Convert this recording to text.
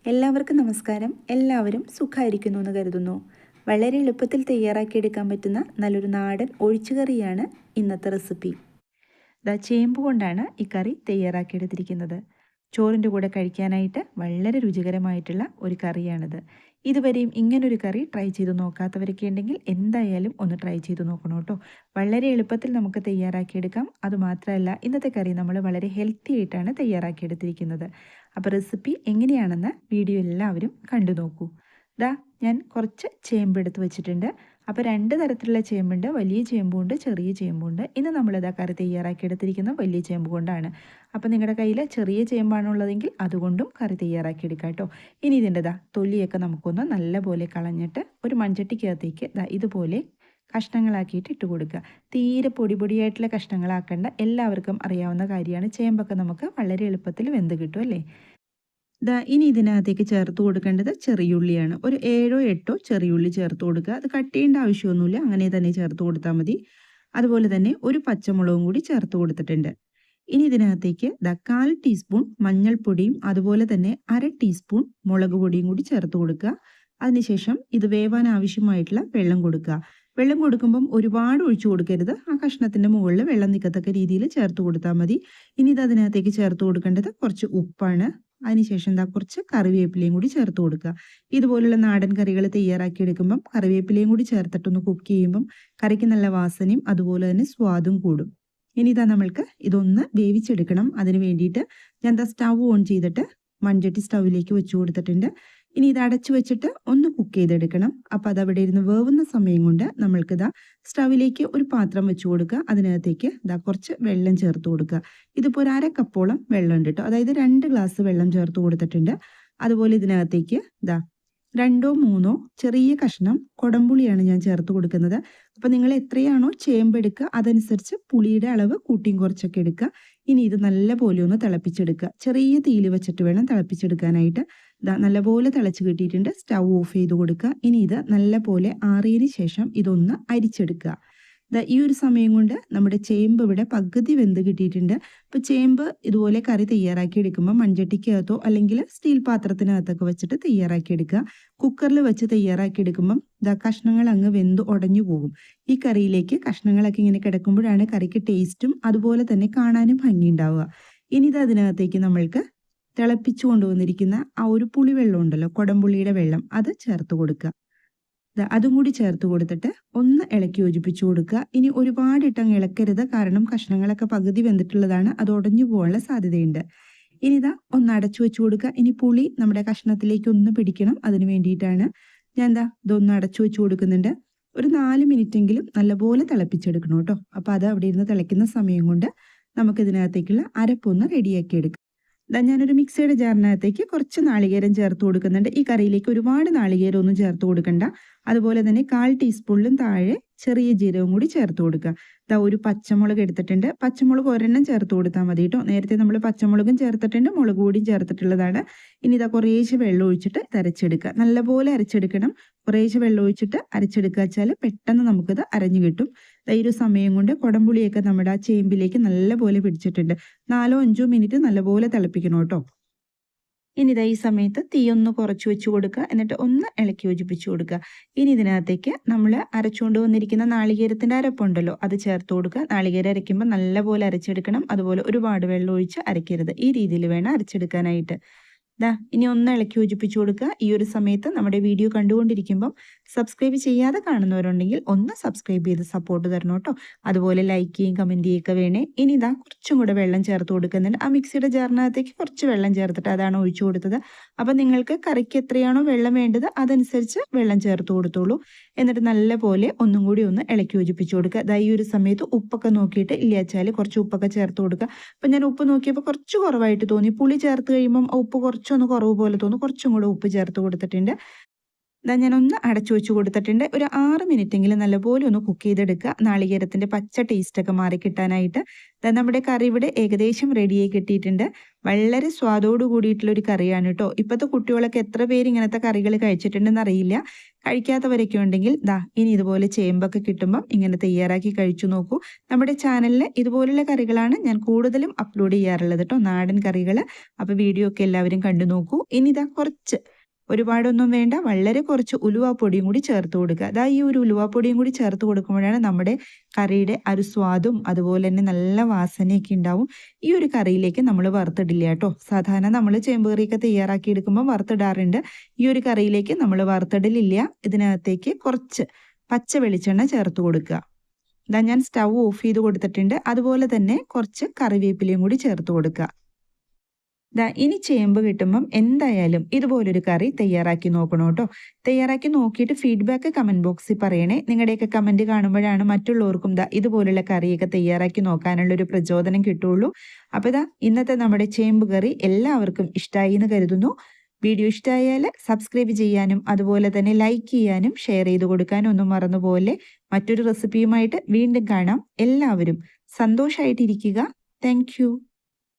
എല്ലാവർക്കും നമസ്കാരം. എല്ലാവരും സുഖമായിരിക്കുന്നു എന്ന് കരുതുന്നു. വളരെ എളുപ്പത്തിൽ തയ്യാറാക്കിയെടുക്കാൻ പറ്റുന്ന നല്ലൊരു നാടൻ ഒഴിച്ചുകറിയാണ് ഇന്നത്തെ റെസിപ്പി. ചേമ്പ് കൊണ്ടാണ് ഈ കറി തയ്യാറാക്കിയെടുത്തിരിക്കുന്നത്. ചോറിൻ്റെ കൂടെ കഴിക്കാനായിട്ട് വളരെ രുചികരമായിട്ടുള്ള ഒരു കറിയാണിത്. ഇതുവരെയും ഇങ്ങനൊരു കറി ട്രൈ ചെയ്ത് നോക്കാത്തവരൊക്കെ ഉണ്ടെങ്കിൽ എന്തായാലും ഒന്ന് ട്രൈ ചെയ്ത് നോക്കണം കേട്ടോ. വളരെ എളുപ്പത്തിൽ നമുക്ക് തയ്യാറാക്കിയെടുക്കാം. അതുമാത്രമല്ല, ഇന്നത്തെ കറി നമ്മൾ വളരെ ഹെൽത്തി ആയിട്ടാണ് തയ്യാറാക്കിയെടുത്തിരിക്കുന്നത്. അപ്പോൾ റെസിപ്പി എങ്ങനെയാണെന്ന് വീഡിയോ എല്ലാവരും കണ്ടു നോക്കൂ. ഞാൻ കുറച്ച് ചേമ്പ് എടുത്ത് വെച്ചിട്ടുണ്ട്. അപ്പോൾ രണ്ട് തരത്തിലുള്ള ചേമ്പുണ്ട്. വലിയ ചേമ്പുണ്ട്, ചെറിയ ചേമ്പുണ്ട്. ഇന്ന് നമ്മളിതാ കറി തയ്യാറാക്കി എടുത്തിരിക്കുന്ന വലിയ ചേമ്പ് കൊണ്ടാണ്. അപ്പോൾ നിങ്ങളുടെ കയ്യിൽ ചെറിയ ചേമ്പാണുള്ളതെങ്കിൽ അതുകൊണ്ടും കറി തയ്യാറാക്കി എടുക്കാം കേട്ടോ. ഇനി ഇതിൻ്റെ തൊലിയൊക്കെ നമുക്കൊന്ന് നല്ലപോലെ കളഞ്ഞിട്ട് ഒരു മൺചട്ടിക്കകത്തേക്ക് ഇതുപോലെ കഷ്ണങ്ങളാക്കിയിട്ട് ഇട്ട് കൊടുക്കുക. തീരെ പൊടിയായിട്ടുള്ള കഷ്ണങ്ങളാക്കേണ്ട. എല്ലാവർക്കും അറിയാവുന്ന കാര്യമാണ്. ചേമ്പൊക്കെ നമുക്ക് വളരെ എളുപ്പത്തിൽ വെന്ത് കിട്ടും അല്ലേ. ഇനി ഇതിനകത്തേക്ക് ചേർത്ത് കൊടുക്കേണ്ടത് ചെറിയുള്ളിയാണ്. ഒരു 7 8 ചെറിയുള്ളി ചേർത്ത് കൊടുക്കുക. അത് കട്ട് ചെയ്യേണ്ട ആവശ്യമൊന്നുമില്ല, അങ്ങനെ തന്നെ ചേർത്ത് കൊടുത്താൽ മതി. അതുപോലെ തന്നെ ഒരു പച്ചമുളകും കൂടി ചേർത്ത് കൊടുത്തിട്ടുണ്ട്. ഇനി ഇതിനകത്തേക്ക് 1/4 ടീസ്പൂൺ മഞ്ഞൾപ്പൊടിയും അതുപോലെ തന്നെ 1/2 ടീസ്പൂൺ മുളക് പൊടിയും കൂടി ചേർത്ത് കൊടുക്കുക. അതിനുശേഷം ഇത് വേവാൻ ആവശ്യമായിട്ടുള്ള വെള്ളം കൊടുക്കുക. വെള്ളം കൊടുക്കുമ്പം ഒരുപാട് ഒഴിച്ചു കൊടുക്കരുത്. ആ കഷ്ണത്തിൻ്റെ മുകളിൽ വെള്ളം നിൽക്കത്തക്ക രീതിയിൽ ചേർത്ത് കൊടുത്താൽ മതി. ഇനി ഇത് അതിനകത്തേക്ക് ചേർത്ത് കൊടുക്കേണ്ടത് കുറച്ച് ഉപ്പാണ്. അതിനുശേഷം കുറച്ച് കറിവേപ്പിലയും കൂടി ചേർത്ത് കൊടുക്കുക. ഇതുപോലുള്ള നാടൻ കറികൾ തയ്യാറാക്കി എടുക്കുമ്പം കറിവേപ്പിലയും കൂടി ചേർത്തിട്ടൊന്ന് കുക്ക് ചെയ്യുമ്പം കറിക്ക് നല്ല വാസനയും അതുപോലെ തന്നെ സ്വാദും കൂടും. ഇനി നമ്മൾക്ക് ഇതൊന്ന് വേവിച്ചെടുക്കണം. അതിന് വേണ്ടിയിട്ട് ഞാൻ സ്റ്റവ് ഓൺ ചെയ്തിട്ട് മൺചട്ടി സ്റ്റൗവിലേക്ക് വെച്ച് കൊടുത്തിട്ടുണ്ട്. ഇനി ഇത് അടച്ചു വെച്ചിട്ട് ഒന്ന് കുക്ക് ചെയ്തെടുക്കണം. അപ്പോൾ അതവിടെ ഇരുന്ന് വേവുന്ന സമയം കൊണ്ട് നമ്മൾക്ക് സ്റ്റൗവിലേക്ക് ഒരു പാത്രം വെച്ച് കൊടുക്കുക. അതിനകത്തേക്ക് കുറച്ച് വെള്ളം ചേർത്ത് കൊടുക്കുക. ഇതിപ്പോൾ ഒരു 1/2 കപ്പോളം വെള്ളം ഉണ്ട് കേട്ടോ. അതായത് 2 ഗ്ലാസ് വെള്ളം ചേർത്ത് കൊടുത്തിട്ടുണ്ട്. അതുപോലെ ഇതിനകത്തേക്ക് 2 3 ചെറിയ കഷ്ണം കൊടംപുളിയാണ് ഞാൻ ചേർത്ത് കൊടുക്കുന്നത്. അപ്പോൾ നിങ്ങൾ എത്രയാണോ ചേമ്പെടുക്കുക അതനുസരിച്ച് പുളിയുടെ അളവ് കൂട്ടിയും കുറച്ചൊക്കെ എടുക്കുക. ഇനി ഇത് നല്ലപോലെ ഒന്ന് തിളപ്പിച്ചെടുക്കുക. ചെറിയ തീയിൽ വെച്ചിട്ട് വേണം തിളപ്പിച്ചെടുക്കാനായിട്ട്. നല്ലപോലെ തിളച്ച് കിട്ടിയിട്ടുണ്ട്. സ്റ്റൗ ഓഫ് ചെയ്ത് കൊടുക്കുക. ഇനി ഇത് നല്ലപോലെ ആറിയതിന് ശേഷം ഇതൊന്ന് അരിച്ചെടുക്കുക. ഈ ഒരു സമയം കൊണ്ട് നമ്മുടെ ചേമ്പ് ഇവിടെ പകുതി വെന്ത് കിട്ടിയിട്ടുണ്ട്. ഇപ്പോൾ ചേമ്പ് ഇതുപോലെ കറി തയ്യാറാക്കി എടുക്കുമ്പോൾ മൺചട്ടിക്കകത്തോ അല്ലെങ്കിൽ സ്റ്റീൽ പാത്രത്തിനകത്തൊക്കെ വെച്ചിട്ട് തയ്യാറാക്കി എടുക്കുക. കുക്കറിൽ വെച്ച് തയ്യാറാക്കി എടുക്കുമ്പം കഷ്ണങ്ങൾ അങ്ങ് വെന്ത് ഉടഞ്ഞു പോകും. ഈ കറിയിലേക്ക് കഷ്ണങ്ങളൊക്കെ ഇങ്ങനെ കിടക്കുമ്പോഴാണ് കറിക്ക് ടേസ്റ്റും അതുപോലെ തന്നെ കാണാനും ഭംഗിയുണ്ടാവുക. ഇനി ഇത് അതിനകത്തേക്ക് നമ്മൾക്ക് തിളപ്പിച്ചു കൊണ്ടുവന്നിരിക്കുന്ന ആ ഒരു പുളിവെള്ളം ഉണ്ടല്ലോ, കൊടംപുള്ളിയുടെ വെള്ളം, അത് ചേർത്ത് കൊടുക്കുക. അതും കൂടി ചേർത്ത് കൊടുത്തിട്ട് ഒന്ന് ഇളക്കി യോജിപ്പിച്ചു കൊടുക്കുക. ഇനി ഒരുപാട് ഇട്ടങ്ങ് ഇളക്കരുത്, കാരണം കഷ്ണങ്ങളൊക്കെ പകുതി വെന്തിട്ടുള്ളതാണ്, അത് ഉടഞ്ഞു പോകാനുള്ള സാധ്യതയുണ്ട്. ഇനി ഒന്ന് അടച്ചു വെച്ചു കൊടുക്കുക. ഇനി പുളി നമ്മുടെ കഷ്ണത്തിലേക്ക് ഒന്ന് പിടിക്കണം. അതിന് വേണ്ടിയിട്ടാണ് ഞാൻ ഇതൊന്ന് അടച്ചു വെച്ചു കൊടുക്കുന്നുണ്ട്. ഒരു 4 മിനിറ്റെങ്കിലും നല്ലപോലെ തിളപ്പിച്ചെടുക്കണം കേട്ടോ. അപ്പോൾ അത് അവിടെ ഇരുന്ന് തിളയ്ക്കുന്ന സമയം കൊണ്ട് നമുക്കിതിനകത്തേക്കുള്ള അരപ്പൊന്ന് റെഡിയാക്കി എടുക്കാം. ഞാനൊരു മിക്സിയുടെ ജാറിനകത്തേക്ക് കുറച്ച് നാളികേരം ചേർത്ത് കൊടുക്കുന്നുണ്ട്. ഈ കറിയിലേക്ക് ഒരുപാട് നാളികേരം ഒന്നും ചേർത്ത് കൊടുക്കണ്ട. അതുപോലെ തന്നെ 1/4 ടീസ്പൂണിലും താഴെ ചെറിയ ജീരകവും കൂടി ചേർത്ത് കൊടുക്കുക. ഒരു പച്ചമുളക് എടുത്തിട്ടുണ്ട്. പച്ചമുളക് ഒരെണ്ണം ചേർത്ത് കൊടുത്താൽ മതി കേട്ടോ. നേരത്തെ നമ്മൾ പച്ചമുളകും ചേർത്തിട്ടുണ്ട്, മുളക് പൊടിയും ചേർത്തിട്ടുള്ളതാണ്. ഇനി കുറേശ്ശെ വെള്ളം ഒഴിച്ചിട്ട് അരച്ചെടുക്കുക. നല്ലപോലെ അരച്ചെടുക്കണം. കുറേശ്ശെ വെള്ളം ഒഴിച്ചിട്ട് അരച്ചെടുക്കുക വെച്ചാൽ പെട്ടെന്ന് നമുക്കിത് അരഞ്ഞു കിട്ടും. ഈ ഒരു സമയം കൊണ്ട് കുടംപുളിയൊക്കെ നമ്മുടെ ആ ചേമ്പിലേക്ക് നല്ലപോലെ പിടിച്ചിട്ടുണ്ട്. 4 5 മിനിറ്റ് നല്ലപോലെ തിളപ്പിക്കണം കേട്ടോ. ഇനി ഈ സമയത്ത് തീ ഒന്ന് കുറച്ച് വെച്ച് കൊടുക്കുക. എന്നിട്ട് ഒന്ന് ഇളക്കി യോജിപ്പിച്ചു കൊടുക്കുക. ഇനി ഇതിനകത്തേക്ക് നമ്മൾ അരച്ചുകൊണ്ട് വന്നിരിക്കുന്ന നാളികേരത്തിൻ്റെ അരപ്പുണ്ടല്ലോ, അത് ചേർത്ത് കൊടുക്കുക. നാളികേരം അരയ്ക്കുമ്പോൾ നല്ലപോലെ അരച്ചെടുക്കണം. അതുപോലെ ഒരുപാട് വെള്ളം ഒഴിച്ച് അരയ്ക്കരുത്. ഈ രീതിയിൽ വേണം അരച്ചെടുക്കാനായിട്ട്. ഇനി ഒന്ന് ഇളക്കി യോജിപ്പിച്ചു കൊടുക്കുക. ഈ ഒരു സമയത്ത് നമ്മുടെ വീഡിയോ കണ്ടുകൊണ്ടിരിക്കുമ്പം സബ്സ്ക്രൈബ് ചെയ്യാതെ കാണുന്നവരുണ്ടെങ്കിൽ ഒന്ന് സബ്സ്ക്രൈബ് ചെയ്ത് സപ്പോർട്ട് തരണം കേട്ടോ. അതുപോലെ ലൈക്ക് ചെയ്യും കമൻറ്റ് ചെയ്യുക വേണേ. ഇനി കുറച്ചും കൂടെ വെള്ളം ചേർത്ത് കൊടുക്കുന്നുണ്ട്. ആ മിക്സിയുടെ ജാറിനകത്തേക്ക് കുറച്ച് വെള്ളം ചേർത്തിട്ട് അതാണ് ഒഴിച്ചു കൊടുത്തത്. അപ്പം നിങ്ങൾക്ക് കറിക്ക് എത്രയാണോ വെള്ളം വേണ്ടത് അതനുസരിച്ച് വെള്ളം ചേർത്ത് കൊടുത്തോളൂ. എന്നിട്ട് നല്ലപോലെ ഒന്നും കൂടി ഒന്ന് ഇളക്കി യോജിപ്പിച്ചു കൊടുക്കുക. ഈ ഒരു സമയത്ത് ഉപ്പൊക്കെ നോക്കിയിട്ട് ഇല്ലാച്ചാൽ കുറച്ച് ഉപ്പൊക്കെ ചേർത്ത് കൊടുക്കുക. അപ്പം ഞാൻ ഉപ്പ് നോക്കിയപ്പോൾ കുറച്ച് കുറവായിട്ട് തോന്നി. പുളി ചേർത്ത് കഴിയുമ്പം ഉപ്പ് കുറച്ചൊന്ന് കുറവ് പോലെ തോന്നും. കുറച്ചും കൂടെ ഉപ്പ് ചേർത്ത് കൊടുത്തിട്ടുണ്ട്. ഇതാ ഞാനൊന്ന് അടച്ചു വെച്ച് കൊടുത്തിട്ടുണ്ട്. ഒരു 6 മിനിറ്റെങ്കിലും നല്ലപോലെ ഒന്ന് കുക്ക് ചെയ്തെടുക്കുക. നാളികേരത്തിൻ്റെ പച്ച ടേസ്റ്റൊക്കെ മാറി കിട്ടാനായിട്ട്. ഇതാ നമ്മുടെ കറി ഇവിടെ ഏകദേശം റെഡിയായി കിട്ടിയിട്ടുണ്ട്. വളരെ സ്വാദോട് കൂടിയിട്ടുള്ളൊരു കറിയാണ് കേട്ടോ. ഇപ്പോഴത്തെ കുട്ടികളൊക്കെ എത്ര പേര് ഇങ്ങനത്തെ കറികൾ കഴിച്ചിട്ടുണ്ടെന്ന് അറിയില്ല. കഴിക്കാത്തവരൊക്കെ ഉണ്ടെങ്കിൽ ഇനി ഇതുപോലെ ചേമ്പൊക്കെ കിട്ടുമ്പം ഇങ്ങനെ തയ്യാറാക്കി കഴിച്ചു നോക്കൂ. നമ്മുടെ ചാനലിൽ ഇതുപോലുള്ള കറികളാണ് ഞാൻ കൂടുതലും അപ്ലോഡ് ചെയ്യാറുള്ളത് കേട്ടോ, നാടൻ കറികൾ. അപ്പോൾ വീഡിയോ ഒക്കെ എല്ലാവരും കണ്ടു നോക്കൂ. ഇനി കുറച്ച്, ഒരുപാടൊന്നും വേണ്ട, വളരെ കുറച്ച് ഉലുവാപ്പൊടിയും കൂടി ചേർത്ത് കൊടുക്കുക. ഈ ഒരു ഉലുവാപ്പൊടിയും കൂടി ചേർത്ത് കൊടുക്കുമ്പോഴാണ് നമ്മുടെ കറിയുടെ ഒരു സ്വാദും അതുപോലെ തന്നെ നല്ല വാസനയൊക്കെ ഉണ്ടാവും. ഈ ഒരു കറിയിലേക്ക് നമ്മൾ വറുത്തിടില്ല കേട്ടോ. സാധാരണ നമ്മൾ ചേമ്പ് കറിയൊക്കെ തയ്യാറാക്കി എടുക്കുമ്പോൾ വറുത്തിടാറുണ്ട്. ഈ ഒരു കറിയിലേക്ക് നമ്മൾ വറുത്തിടലില്ല. ഇതിനകത്തേക്ക് കുറച്ച് പച്ച വെളിച്ചെണ്ണ ചേർത്ത് കൊടുക്കുക. ഞാൻ സ്റ്റൗ ഓഫ് ചെയ്ത് കൊടുത്തിട്ടുണ്ട്. അതുപോലെ തന്നെ കുറച്ച് കറിവേപ്പിലയും കൂടി ചേർത്ത് കൊടുക്കുക. ഇനി ചേമ്പ് കിട്ടുമ്പം എന്തായാലും ഇതുപോലൊരു കറി തയ്യാറാക്കി നോക്കണം കേട്ടോ. തയ്യാറാക്കി നോക്കിയിട്ട് ഫീഡ്ബാക്ക് കമൻറ്റ് ബോക്സിൽ പറയണേ. നിങ്ങളുടെയൊക്കെ കമൻറ്റ് കാണുമ്പോഴാണ് മറ്റുള്ളവർക്കും ഇതുപോലുള്ള കറിയൊക്കെ തയ്യാറാക്കി നോക്കാനുള്ളൊരു പ്രചോദനം കിട്ടുള്ളൂ. അപ്പോൾ ഇന്നത്തെ നമ്മുടെ ചേമ്പ് കറി എല്ലാവർക്കും ഇഷ്ടമായി എന്ന് കരുതുന്നു. വീഡിയോ ഇഷ്ടമായാൽ സബ്സ്ക്രൈബ് ചെയ്യാനും അതുപോലെ തന്നെ ലൈക്ക് ചെയ്യാനും ഷെയർ ചെയ്ത് കൊടുക്കാനും ഒന്നും മറന്നുപോലെ. മറ്റൊരു റെസിപ്പിയുമായിട്ട് വീണ്ടും കാണാം. എല്ലാവരും സന്തോഷമായിട്ടിരിക്കുക. താങ്ക്